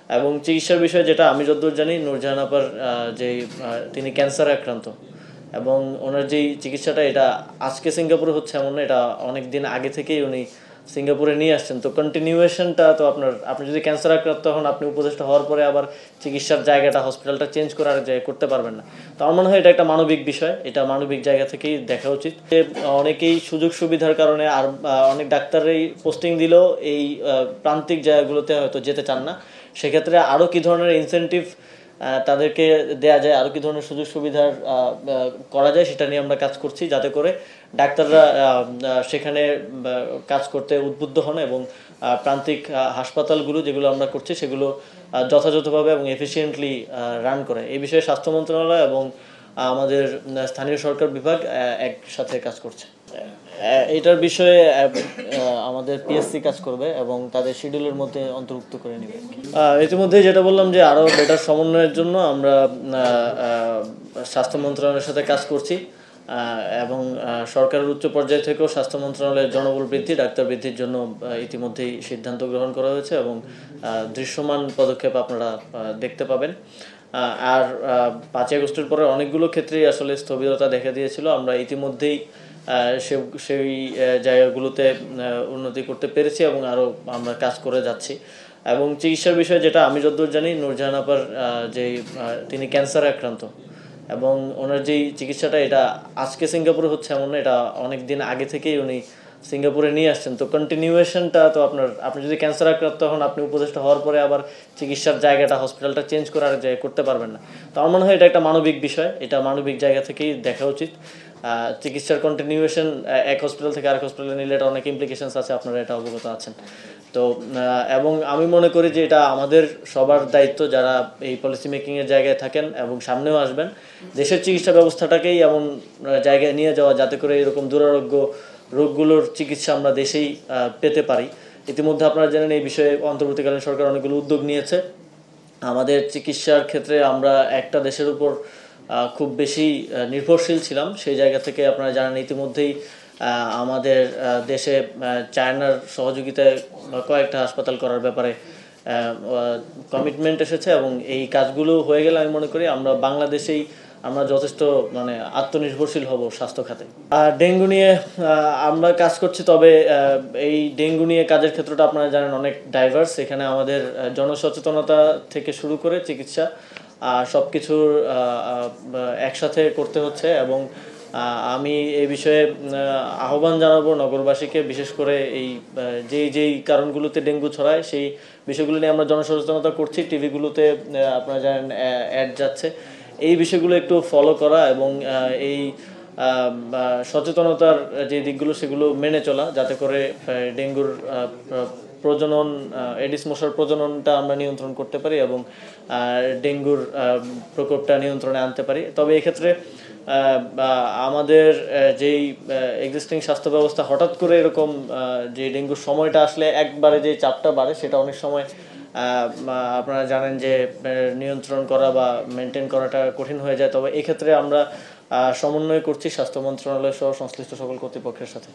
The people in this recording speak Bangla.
এবং চিকিৎসার বিষয়ে যেটা আমি যতদূর জানি নূরজাহান আপার যে তিনি ক্যান্সারে আক্রান্ত এবং ওনার যেই চিকিৎসাটা এটা আজকে সিঙ্গাপুরে হচ্ছে এমন না, এটা অনেক দিন আগে থেকেই উনি সিঙ্গাপুরে নিয়ে আসছেন। তো কন্টিনিউয়েশনটা তো আপনি যদি ক্যান্সার আক্রান্ত হন, আপনি উপদেষ্টা হওয়ার পরে আবার চিকিৎসার জায়গাটা হসপিটালটা চেঞ্জ করে আরেক জায়গায় করতে পারবেন না। তো আমার মনে হয় এটা একটা মানবিক বিষয়, এটা মানবিক জায়গা থেকেই দেখা উচিত। অনেকেই সুযোগ সুবিধার কারণে আর অনেক ডাক্তারই পোস্টিং দিলেও এই প্রান্তিক জায়গাগুলোতে হয়তো যেতে চান না। সেক্ষেত্রে আরও কী ধরনের ইনসেন্টিভ তাদেরকে দেয়া যায়, আরও কী ধরনের সুযোগ সুবিধার করা যায় সেটা নিয়ে আমরা কাজ করছি, যাতে করে ডাক্তাররা সেখানে কাজ করতে উদ্বুদ্ধ হন এবং প্রান্তিক হাসপাতালগুলো যেগুলো আমরা করছি সেগুলো যথাযথভাবে এবং এফিসিয়েন্টলি রান করে। এই বিষয়ে স্বাস্থ্য মন্ত্রণালয় এবং আমাদের স্থানীয় সরকার বিভাগ একসাথে কাজ করছে। এটার বিষয়ে আমাদের পিএসসি কাজ করবে এবং তাদের শিডিউলের মধ্যে অন্তর্ভুক্ত করে নেবে। ইতিমধ্যে যেটা বললাম যে আরও বেটার সমন্বয়ের জন্য আমরা স্বাস্থ্য মন্ত্রণালয়ের সাথে কাজ করছি এবং সরকারের উচ্চ পর্যায় থেকেও স্বাস্থ্য মন্ত্রণালয়ের জনবল বৃদ্ধি, ডাক্তার বৃদ্ধির জন্য ইতিমধ্যেই সিদ্ধান্ত গ্রহণ করা হয়েছে এবং দৃশ্যমান পদক্ষেপ আপনারা দেখতে পাবেন। আর 5 আগস্টের পরে অনেকগুলো ক্ষেত্রেই আসলে স্থবিরতা দেখা দিয়েছিল। আমরা ইতিমধ্যেই সেই জায়গাগুলোতে উন্নতি করতে পেরেছি এবং আরও আমরা কাজ করে যাচ্ছি। এবং চিকিৎসার বিষয়ে যেটা আমি যতদূর জানি নূরজাহান আপার যে তিনি ক্যান্সারে আক্রান্ত এবং ওনার যেই চিকিৎসাটা এটা আজকে সিঙ্গাপুরে হচ্ছে এমন না, এটা অনেক দিন আগে থেকেই উনি সিঙ্গাপুরে নিয়ে আসছেন। তো কন্টিনিউয়েশনটা তো আপনি যদি ক্যান্সার আক্রান্ত হন, আপনি উপদেষ্টা হওয়ার পরে আবার চিকিৎসার জায়গাটা হসপিটালটা চেঞ্জ করে আরেক জায়গায় করতে পারবেন না। তো আমার মনে হয় এটা একটা মানবিক বিষয়, এটা মানবিক জায়গা থেকেই দেখা উচিত। চিকিৎসার কন্টিনিউয়েশন এক হসপিটাল থেকে আরেক হসপিটালে নিলে এটা অনেক ইমপ্লিকেশনস আছে, আপনারা এটা অবগত আছেন। তো এবং আমি মনে করি যে এটা আমাদের সবার দায়িত্ব, যারা এই পলিসি মেকিংয়ের জায়গায় থাকেন এবং সামনেও আসবেন, দেশের চিকিৎসা ব্যবস্থাটাকেই এমন জায়গায় নিয়ে যাওয়া যাতে করে এরকম দুরারোগ্য রোগগুলোর চিকিৎসা আমরা দেশেই পেতে পারি। ইতিমধ্যে আপনারা জানেন এই বিষয়ে অন্তর্বর্তীকালীন সরকার অনেকগুলো উদ্যোগ নিয়েছে। আমাদের চিকিৎসার ক্ষেত্রে আমরা একটা দেশের উপর খুব বেশি নির্ভরশীল ছিলাম, সেই জায়গা থেকে আপনারা জানেন ইতিমধ্যেই আমাদের দেশে চায়নার সহযোগিতায় কয়েকটা হাসপাতাল করার ব্যাপারে কমিটমেন্ট এসেছে এবং এই কাজগুলো হয়ে গেলে আমি মনে করি আমরা বাংলাদেশেই আমরা যথেষ্ট আত্মনির্ভরশীল হব স্বাস্থ্য খাতে। আর ডেঙ্গু নিয়ে আমরা কাজ করছি, তবে এই ডেঙ্গু নিয়ে কাজের ক্ষেত্রটা আপনারা জানেন অনেক ডাইভার্স। এখানে আমাদের জনসচেতনতা থেকে শুরু করে চিকিৎসা সব কিছুর একসাথে করতে হচ্ছে এবং আমি এই বিষয়ে আহ্বান জানাবো নগরবাসীকে, বিশেষ করে এই যেই কারণগুলোতে ডেঙ্গু ছড়ায় সেই বিষয়গুলো নিয়ে আমরা জনসচেতনতা করছি। টিভিগুলোতে আপনারা জানেন অ্যাড যাচ্ছে, এই বিষয়গুলো একটু ফলো করা এবং এই সচেতনতার যে দিকগুলো সেগুলো মেনে চলা, যাতে করে ডেঙ্গুর প্রজনন, এডিস মশার প্রজননটা আমরা নিয়ন্ত্রণ করতে পারি এবং ডেঙ্গুর প্রকোপটা নিয়ন্ত্রণে আনতে পারি। তবে এক্ষেত্রে আমাদের যেই এক্সিস্টিং স্বাস্থ্য ব্যবস্থা হঠাৎ করে এরকম যে ডেঙ্গুর সময়টা আসলে একবারে যে চাপটা বাড়ে সেটা অনেক সময় আপনারা জানেন যে নিয়ন্ত্রণ করা বা মেনটেন করাটা কঠিন হয়ে যায়। তবে এক্ষেত্রে আমরা সমন্বয় করছি স্বাস্থ্য মন্ত্রণালয় সহ সংশ্লিষ্ট সকল কর্তৃপক্ষের সাথে।